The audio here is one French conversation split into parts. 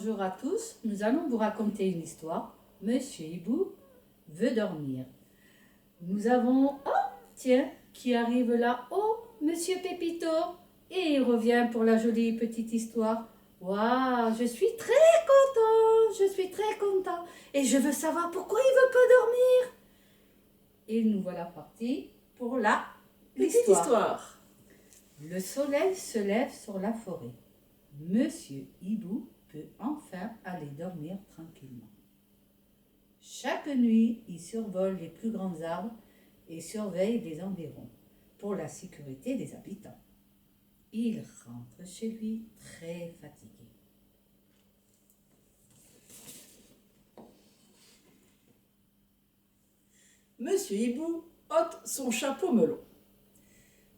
Bonjour à tous, nous allons vous raconter une histoire. Monsieur Hibou veut dormir. Nous avons, tiens, qui arrive là. Oh, Monsieur Pépito. Et il revient pour la jolie petite histoire. Waouh, je suis très content. Et je veux savoir pourquoi il veut pas dormir. Et nous voilà partis pour la Petite histoire. Le soleil se lève sur la forêt. Monsieur Hibou peut enfin aller dormir tranquillement. Chaque nuit, il survole les plus grands arbres et surveille les environs pour la sécurité des habitants. Il rentre chez lui très fatigué. Monsieur Hibou ôte son chapeau melon.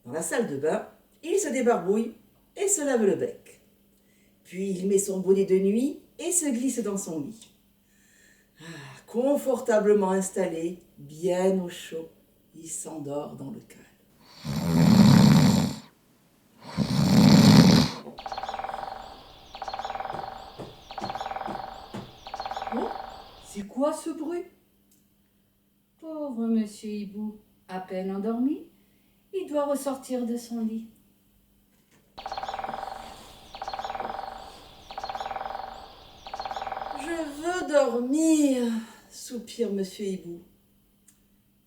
Dans la salle de bain, il se débarbouille et se lave le bec. Puis il met son bonnet de nuit et se glisse dans son lit. Confortablement installé, bien au chaud, il s'endort dans le calme. Oh, c'est quoi ce bruit? Pauvre Monsieur Hibou, à peine endormi, il doit ressortir de son lit. Je veux dormir, soupire Monsieur Hibou.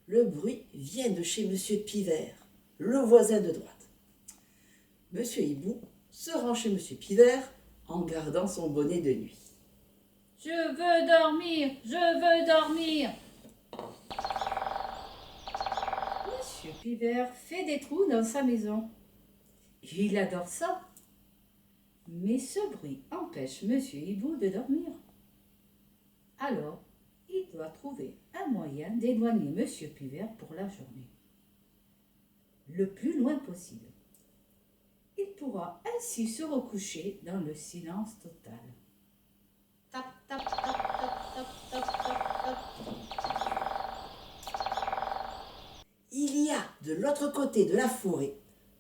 Le bruit vient de chez Monsieur Pivert, le voisin de droite. Monsieur Hibou se rend chez Monsieur Pivert en gardant son bonnet de nuit. Je veux dormir. Monsieur Pivert fait des trous dans sa maison. Il adore ça. Mais ce bruit empêche Monsieur Hibou de dormir. Alors, il doit trouver un moyen d'éloigner Monsieur Pivert pour la journée. Le plus loin possible. Il pourra ainsi se recoucher dans le silence total. Tap, tap, tap, tap, tap, tap, tap, tap. Il y a de l'autre côté de la forêt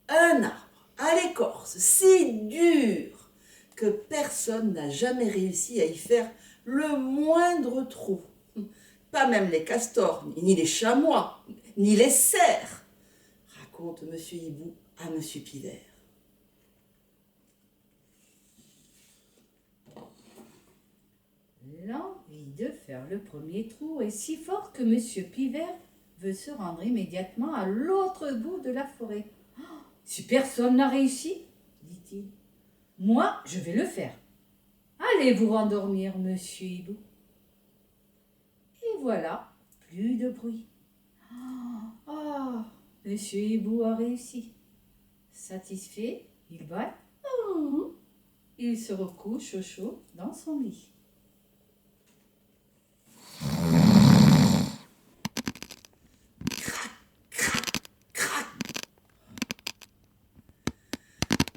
un arbre à l'écorce si dure que personne n'a jamais réussi à y faire le moindre trou. Pas même les castors, ni les chamois, ni les cerfs, raconte Monsieur Hibou à Monsieur Pivert. L'envie de faire le premier trou est si forte que Monsieur Pivert veut se rendre immédiatement à l'autre bout de la forêt. Oh, si personne n'a réussi, dit-il, moi je vais le faire. Allez vous rendormir, Monsieur Hibou. Et voilà, plus de bruit. Monsieur Hibou a réussi. Satisfait, il va. Il se recouche au chaud dans son lit.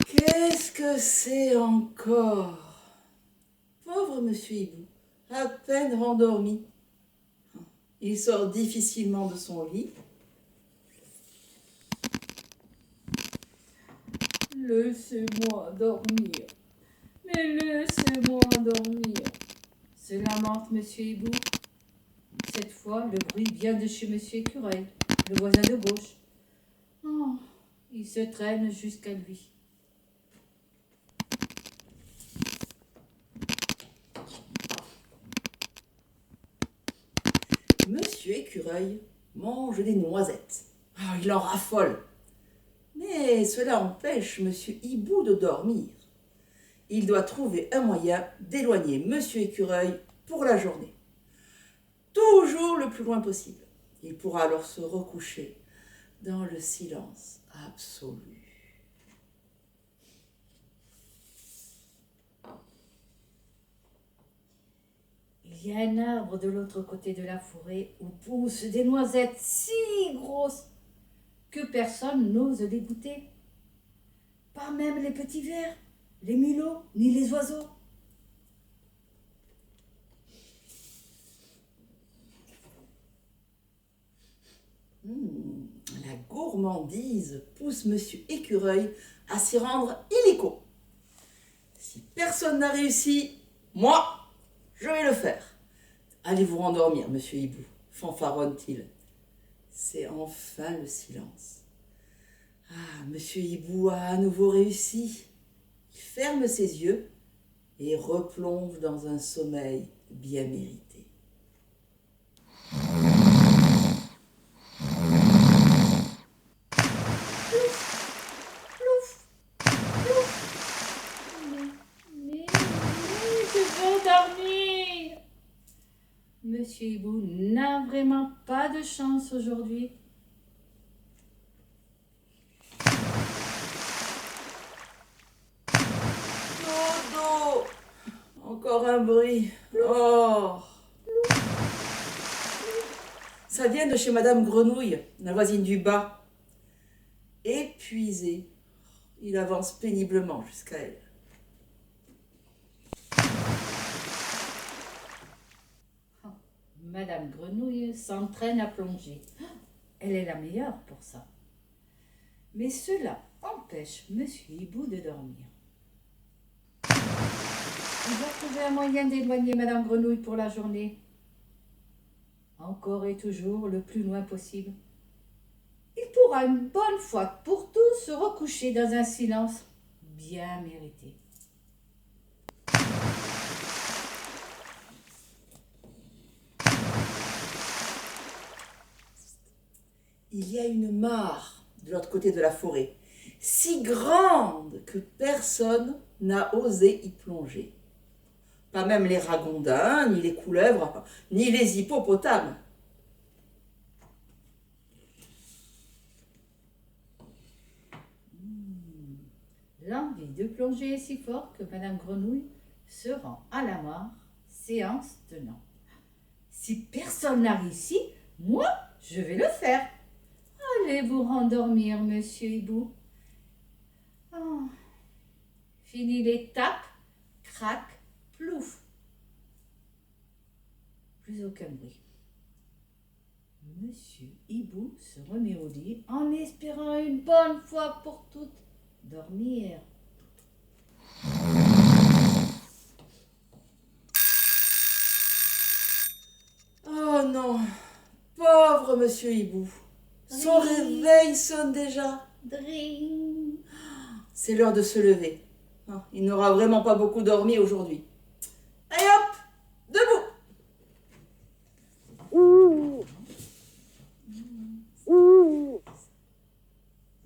Qu'est-ce que c'est encore? Pauvre Monsieur Hibou, à peine rendormi. Il sort difficilement de son lit. Laissez-moi dormir. Mais laissez-moi dormir. Se lamente Monsieur Hibou. Cette fois, le bruit vient de chez Monsieur Écureuil, le voisin de gauche. Oh, il se traîne jusqu'à lui. Monsieur Écureuil mange des noisettes. Il en raffole. Mais cela empêche Monsieur Hibou de dormir. Il doit trouver un moyen d'éloigner Monsieur Écureuil pour la journée. Toujours le plus loin possible. Il pourra alors se recoucher dans le silence absolu. Il y a un arbre de l'autre côté de la forêt où poussent des noisettes si grosses que personne n'ose les goûter. Pas même les petits vers, les mulots, ni les oiseaux. La gourmandise pousse Monsieur Écureuil à s'y rendre illico. Si personne n'a réussi, Moi, je vais le faire. Allez vous rendormir, monsieur Hibou, fanfaronne-t-il. C'est enfin le silence. Ah, monsieur Hibou a à nouveau réussi. Il ferme ses yeux et replonge dans un sommeil bien mérité. Plouf, plouf. Mais, je veux dormir. Monsieur Hibou n'a vraiment pas de chance aujourd'hui. Dodo! Encore un bruit. Oh! Ça vient de chez Madame Grenouille, la voisine du bas. Épuisé, il avance péniblement jusqu'à elle. Madame Grenouille s'entraîne à plonger. Elle est la meilleure pour ça. Mais cela empêche Monsieur Hibou de dormir. Il doit trouver un moyen d'éloigner Madame Grenouille pour la journée. Encore et toujours le plus loin possible. Il pourra une bonne fois pour tous se recoucher dans un silence bien mérité. Il y a une mare de l'autre côté de la forêt, si grande que personne n'a osé y plonger. Pas même les ragondins, ni les couleuvres, ni les hippopotames. L'envie de plonger est si forte que Madame Grenouille se rend à la mare, séance tenant. Si personne n'arrive ici, moi, je vais le faire. Allez vous rendormir, Monsieur Hibou. Oh. Fini les tapes, crac, plouf. Plus aucun bruit. Monsieur Hibou se remet au lit en espérant une bonne fois pour toutes dormir. Oh non, pauvre monsieur Hibou. Son réveil sonne déjà. Dring. C'est l'heure de se lever. Il n'aura vraiment pas beaucoup dormi aujourd'hui. Allez hop, debout.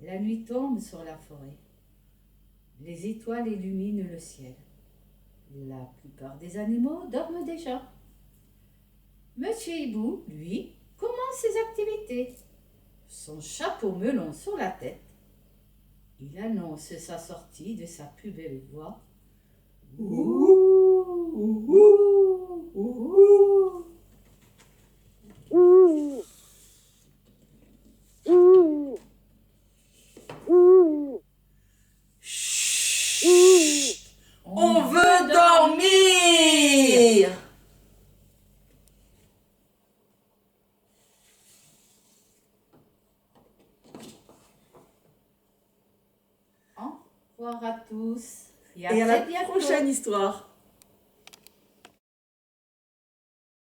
La nuit tombe sur la forêt. Les étoiles illuminent le ciel. La plupart des animaux dorment déjà. Monsieur Hibou, lui, commence ses activités. Son chapeau melon sur la tête, il annonce sa sortie de sa plus belle voix. Chut, on veut dormir. Au revoir à tous Et à la prochaine histoire.